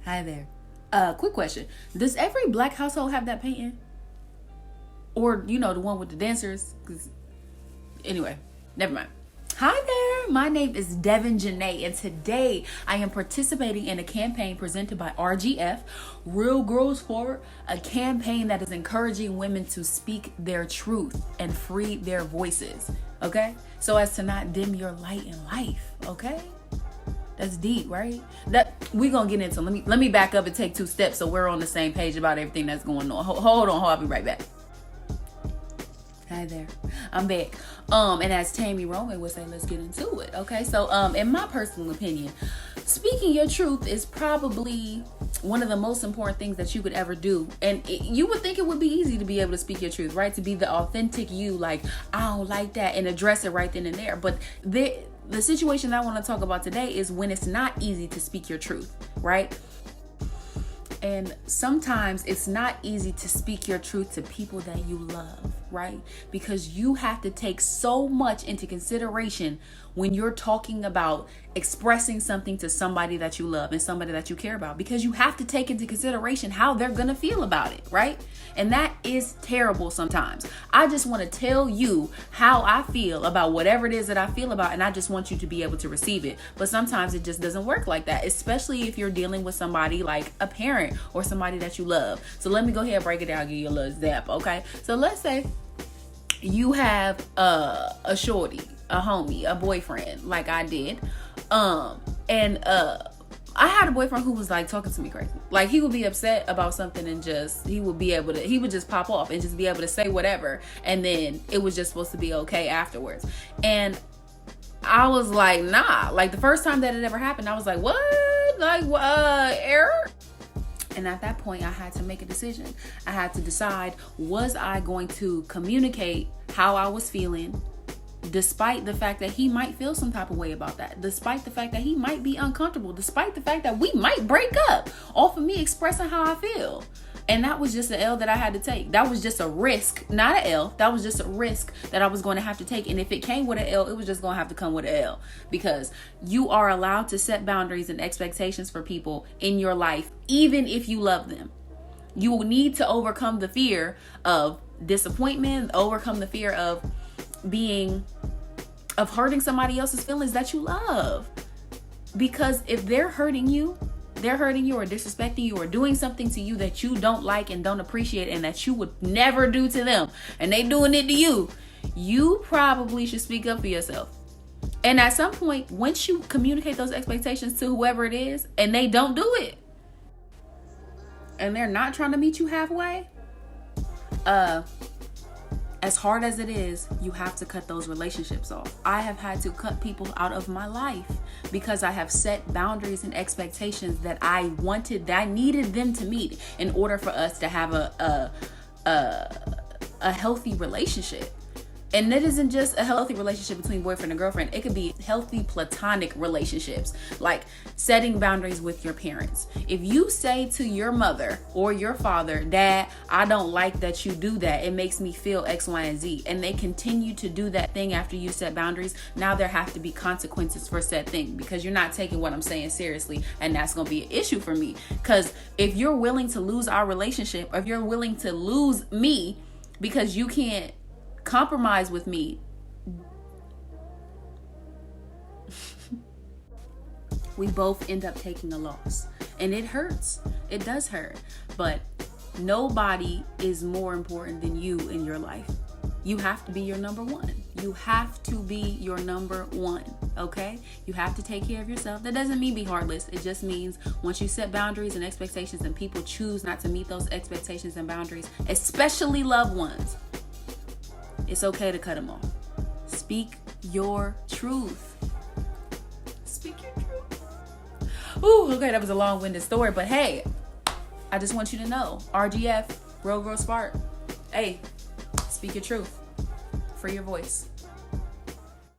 Hi there. Quick question. Does every black household have that painting? Or, the one with the dancers? 'Cause anyway, never mind. Hi there. My name is Devin Janae, and today I am participating in a campaign presented by RGF, Real Girls Forward, a campaign that is encouraging women to speak their truth and free their voices, okay? So as to not dim your light in life, okay? That's deep, right? That we gonna get into. Let me back up and take 2 steps so we're on the same page about everything that's going on. Hold on, I'll be right back. Hi there, I'm back. And as Tammy Roman would say, let's get into it. Okay, so in my personal opinion, speaking your truth is probably one of the most important things that you could ever do. And you would think it would be easy to be able to speak your truth, right? To be the authentic you, like, I don't like that, and address it right then and there. But the situation I want to talk about today is when it's not easy to speak your truth, right? And sometimes it's not easy to speak your truth to people that you love, right? Because you have to take so much into consideration when you're talking about expressing something to somebody that you love and somebody that you care about, because you have to take into consideration how they're gonna feel about it, right? And that is terrible sometimes. I just want to tell you how I feel about whatever it is that I feel about, and I just want you to be able to receive it. But sometimes it just doesn't work like that, especially if you're dealing with somebody like a parent or somebody that you love. So let me go ahead and break it down, give you a little zap, okay? So let's say you have a shorty, a homie, a boyfriend, like I did. I had a boyfriend who was like talking to me crazy. Like, he would be upset about something and he would just pop off and just be able to say whatever. And then it was just supposed to be okay afterwards. And I was like, nah. Like, the first time that it ever happened, I was like, what? Like, error? And at that point, I had to make a decision. I had to decide, was I going to communicate how I was feeling, despite the fact that he might feel some type of way about that, despite the fact that he might be uncomfortable, despite the fact that we might break up off of me expressing how I feel. And that was just an L that I had to take. That was just a risk, not an L. That was just a risk that I was going to have to take. And if it came with an L, it was just going to have to come with an L, because you are allowed to set boundaries and expectations for people in your life, even if you love them. You will need to overcome the fear of disappointment, overcome the fear of hurting somebody else's feelings that you love. Because if they're hurting you or disrespecting you or doing something to you that you don't like and don't appreciate and that you would never do to them, and they doing it to you, you probably should speak up for yourself. And at some point, once you communicate those expectations to whoever it is and they don't do it, and they're not trying to meet you halfway, as hard as it is, you have to cut those relationships off. I have had to cut people out of my life because I have set boundaries and expectations that I needed them to meet in order for us to have a healthy relationship. And it isn't just a healthy relationship between boyfriend and girlfriend. It could be healthy platonic relationships, like setting boundaries with your parents. If you say to your mother or your father, Dad, I don't like that you do that, it makes me feel X, Y, and Z, and they continue to do that thing after you set boundaries, now there have to be consequences for said thing, because you're not taking what I'm saying seriously, and that's going to be an issue for me. Because if you're willing to lose our relationship, or if you're willing to lose me because you can't compromise with me, we both end up taking a loss, and it hurts. It does hurt, but nobody is more important than you in your life. You have to be your number one. You have to be your number one, okay? You have to take care of yourself. That doesn't mean be heartless. It just means once you set boundaries and expectations and people choose not to meet those expectations and boundaries, especially loved ones, it's okay to cut them off. Speak your truth. Speak your truth. Ooh, okay, that was a long-winded story, but hey, I just want you to know, RGF, Real Girl Spark. Hey, speak your truth. Free your voice.